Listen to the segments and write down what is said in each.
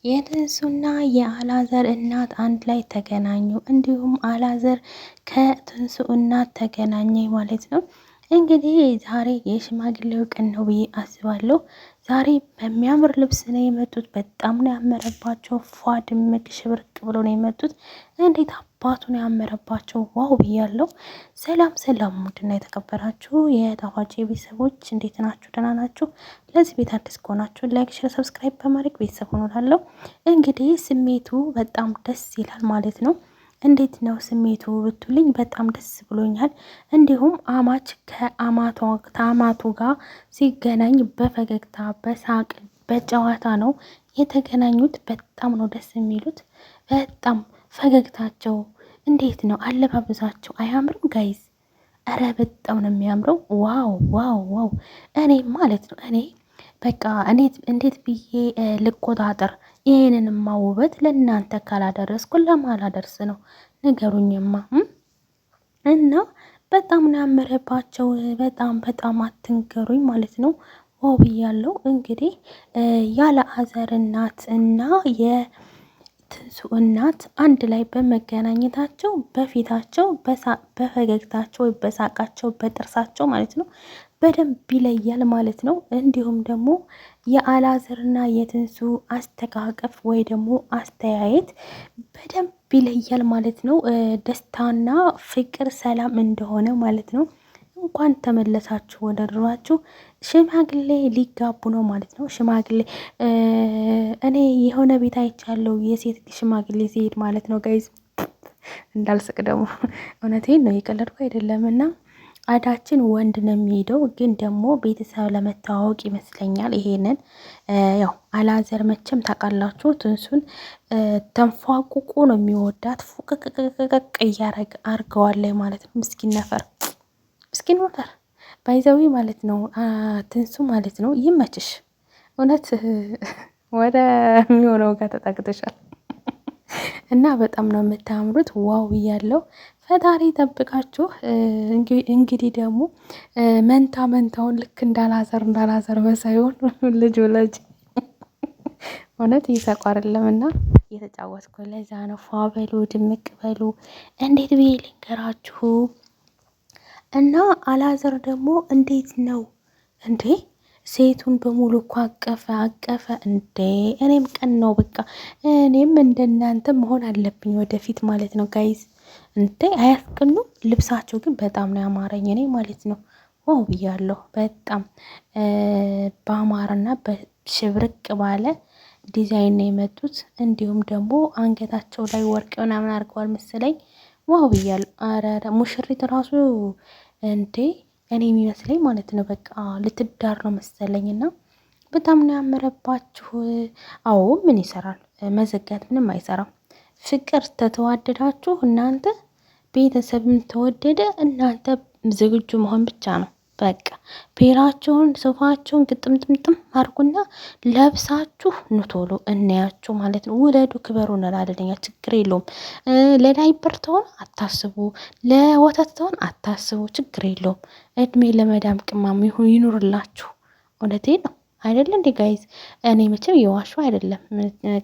የትንሱና የአላዘር እናት አንድ ላይ ተገናኙ። እንዲሁም አላዘር ከትንሱ እናት ተገናኘ ማለት ነው። እንግዲህ ዛሬ የሽማግሌው ቀን ነው ብዬ አስባለሁ። ዛሬ በሚያምር ልብስ ነው የመጡት። በጣም ነው ያመረባቸው። ፏ ድምቅ ሽብርቅ ብሎ ነው የመጡት። እንዴት አባቱ ነው ያመረባቸው! ዋው ብያለሁ። ሰላም ሰላም! ውድና የተከበራችሁ የጣፋጭ ቤተሰቦች እንዴት ናችሁ? ደህና ናችሁ? ለዚህ ቤት አዲስ ከሆናችሁ ላይክ፣ ሼር፣ ሰብስክራይብ በማድረግ ቤተሰብ ሆኖላለሁ። እንግዲህ ስሜቱ በጣም ደስ ይላል ማለት ነው። እንዴት ነው ስሜቱ ብትሉኝ፣ በጣም ደስ ብሎኛል። እንዲሁም አማች ከአማቱ ጋር ሲገናኝ በፈገግታ በሳቅ በጨዋታ ነው የተገናኙት። በጣም ነው ደስ የሚሉት። በጣም ፈገግታቸው እንዴት ነው አለባበሳቸው አያምርም ጋይዝ? እረ በጣም ነው የሚያምረው። ዋው ዋው ዋው! እኔ ማለት ነው በቃ እንዴት ብዬ ልቆጣጠር? ይሄንንማ ውበት ለእናንተ ካላደረስኩ ለማላደርስ ነው? ንገሩኝማ። እና በጣም ነው ያመረባቸው። በጣም በጣም አትንገሩኝ ማለት ነው። ዋው ብያለሁ። እንግዲህ ያለ አዘር እናት እና የትንሱ እናት አንድ ላይ በመገናኘታቸው በፊታቸው በፈገግታቸው በሳቃቸው በጥርሳቸው ማለት ነው በደንብ ይለያል ማለት ነው። እንዲሁም ደግሞ የአላዘርና የትንሱ አስተቃቀፍ ወይ ደግሞ አስተያየት በደንብ ይለያል ማለት ነው። ደስታና ፍቅር ሰላም እንደሆነ ማለት ነው። እንኳን ተመለሳችሁ ወደ ድሯችሁ። ሽማግሌ ሊጋቡ ነው ማለት ነው። ሽማግሌ እኔ የሆነ ቤት አይቻለሁ የሴት ሽማግሌ ሲሄድ ማለት ነው ጋይዝ። እንዳልስቅ ደግሞ እውነቴን ነው የቀለድኩ አይደለም። እና አዳችን ወንድ ነው የሚሄደው፣ ግን ደግሞ ቤተሰብ ለመተዋወቅ ይመስለኛል። ይሄንን ያው አላዘር መቼም ታውቃላችሁ ትንሱን ተንፏቁቁ ነው የሚወዳት። ፉቅቅቅቅቅ እያረግ አርገዋለይ ማለት ነው። ምስኪን ነፈር ባይዘዊ ማለት ነው። ትንሱ ማለት ነው። ይመችሽ እውነት ወደ የሚሆነው ጋር ተጠግተሻል። እና በጣም ነው የምታምሩት። ዋው እያለው ፈጣሪ ጠብቃችሁ። እንግዲህ ደግሞ መንታውን ልክ እንዳላዘር በሳይሆን ልጅ እውነት ይሰቋርለም እና እየተጫወትኩ ለዛ ነው። ፏ በሉ ድምቅ በሉ። እንዴት ብዬ ልንገራችሁ? እና አላዘር ደግሞ እንዴት ነው እንዴ? ሴቱን በሙሉ እኮ አቀፈ እንዴ! እኔም ቀን ነው በቃ እኔም እንደናንተ መሆን አለብኝ ወደፊት ማለት ነው ጋይዝ። እንዴ አያስቀኑም? ልብሳቸው ግን በጣም ነው ያማረኝ እኔ ማለት ነው። ዋው ብያለሁ። በጣም በአማረና በሽብርቅ ባለ ዲዛይን ነው የመጡት። እንዲሁም ደግሞ አንገታቸው ላይ ወርቅ ምናምን አድርገዋል መሰለኝ። ዋው ብያለሁ። አረ ሙሽሪት ራሱ እንዴ እኔ የሚመስለኝ ማለት ነው በቃ ልትዳር ነው መሰለኝ። እና በጣም ነው ያመረባችሁ። አዎ ምን ይሰራል መዘጋት ምንም አይሰራም። ፍቅር ተተዋደዳችሁ እናንተ ቤተሰብም ተወደደ እናንተ ዝግጁ መሆን ብቻ ነው በቃ። ፔራቸውን ሶፋቸውን ግጥምጥምጥም አድርጉና ለብሳችሁ ኑቶሎ እናያችሁ ማለት ነው። ውለዱ ክበሩ እንላለን። ችግር የለውም። ለዳይፐር ተሆን አታስቡ፣ ለወተት ተሆን አታስቡ፣ ችግር የለውም። እድሜ ለመዳም ቅማም ይኑርላችሁ። እውነቴን ነው አይደለ እንዴ ጋይዝ? እኔ መቼም የዋሹ አይደለም።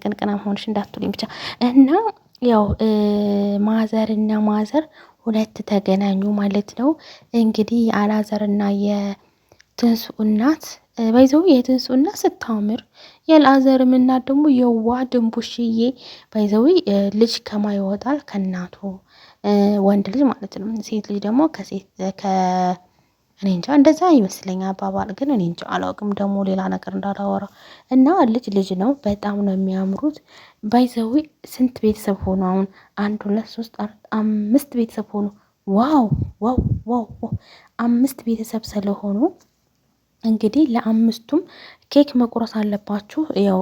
ቅንቅናም ሆንሽ እንዳትሉኝ ብቻ። እና ያው ማዘር ሁለት ተገናኙ ማለት ነው። እንግዲህ የአላዘርና የትንሱ እናት ባይዘው የትንሱ እናት ስታምር፣ የአላዘርም እናት ደግሞ የዋ ድንቡሽዬ ባይዘው ልጅ ከማ ይወጣል ከእናቱ ወንድ ልጅ ማለት ነው። ሴት ልጅ ደግሞ እኔ እንጃ እንደዛ ይመስለኛል አባባል፣ ግን እኔ እንጃ አላውቅም። ደግሞ ሌላ ነገር እንዳላወራ እና ልጅ ነው። በጣም ነው የሚያምሩት። ባይዘዊ ስንት ቤተሰብ ሆኖ አሁን 1 2 3 4 5 ቤተሰብ ሆኖ ዋው ዋው ዋው! 5 ቤተሰብ ስለሆኑ እንግዲህ ለአምስቱም ኬክ መቁረስ አለባችሁ። ያው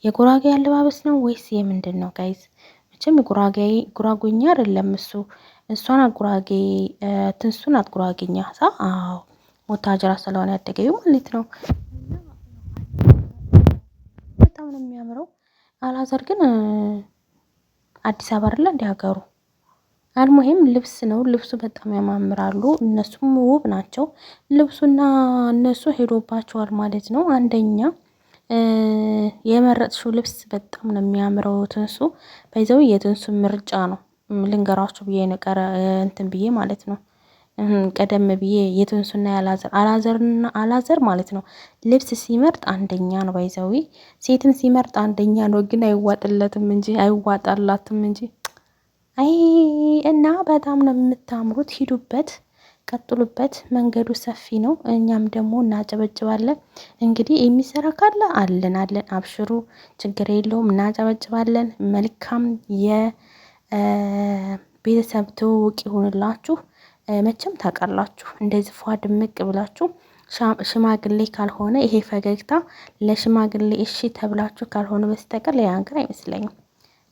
የጉራጌ አለባበስ ነው ወይስ የምንድን ነው ጋይዝ? መቼም ጉራጉኛ አይደለም እሷን ጉራጌ ትንሱን ጉራጌኛ አዎ ወታጀራ ስለሆነ ያደገው ማለት ነው። በጣም ነው የሚያምረው። አላዘር ግን አዲስ አበባ አይደለ እንደ ሀገሩ። አልሙሂም ልብስ ነው። ልብሱ በጣም ያማምራሉ። እነሱም ውብ ናቸው። ልብሱና እነሱ ሄዶባቸዋል ማለት ነው። አንደኛ የመረጥሽው ልብስ በጣም ነው የሚያምረው። ትንሱ በይዘው የትንሱ ምርጫ ነው ልንገራችሁ ብዬ ነው እንትን ብዬ ማለት ነው። ቀደም ብዬ የትንሱና አላዘር ማለት ነው ልብስ ሲመርጥ አንደኛ ነው። ባይዘዊ ሴትም ሲመርጥ አንደኛ ነው፣ ግን አይዋጥለትም እንጂ አይዋጣላትም እንጂ። አይ እና በጣም ነው የምታምሩት። ሂዱበት፣ ቀጥሉበት። መንገዱ ሰፊ ነው። እኛም ደግሞ እናጨበጭባለን። እንግዲህ የሚሰራ ካለ አለን አብሽሩ፣ ችግር የለውም፣ እናጨበጭባለን። መልካም የቤተሰብ ትውውቅ ይሆንላችሁ። መቼም ታውቃላችሁ እንደዚህ ፏ ድምቅ ብላችሁ ሽማግሌ ካልሆነ ይሄ ፈገግታ ለሽማግሌ እሺ ተብላችሁ ካልሆነ በስተቀር ሌላ ነገር አይመስለኝም።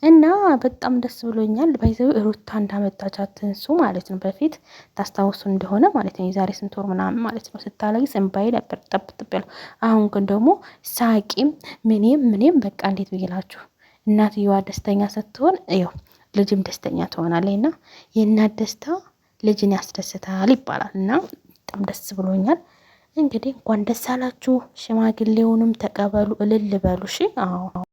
እና በጣም ደስ ብሎኛል። ባይዘው ሩታ እንዳመጣቻት ትንሱ ማለት ነው። በፊት ታስታውሱ እንደሆነ ማለት ነው የዛሬ ስንት ወር ምናምን ማለት ነው ስታለቅስ እንባዬ ነበር ጠብጥብ ያለው። አሁን ግን ደግሞ ሳቂም ምንም በቃ እንዴት ብይላችሁ እናትየዋ ደስተኛ ስትሆን ይኸው ልጅም ደስተኛ ትሆናለች። እና የእናት ደስታ ልጅን ያስደስታል ይባላል። እና በጣም ደስ ብሎኛል። እንግዲህ እንኳን ደስ አላችሁ። ሽማግሌውንም ተቀበሉ፣ እልል በሉ። እሺ። አዎ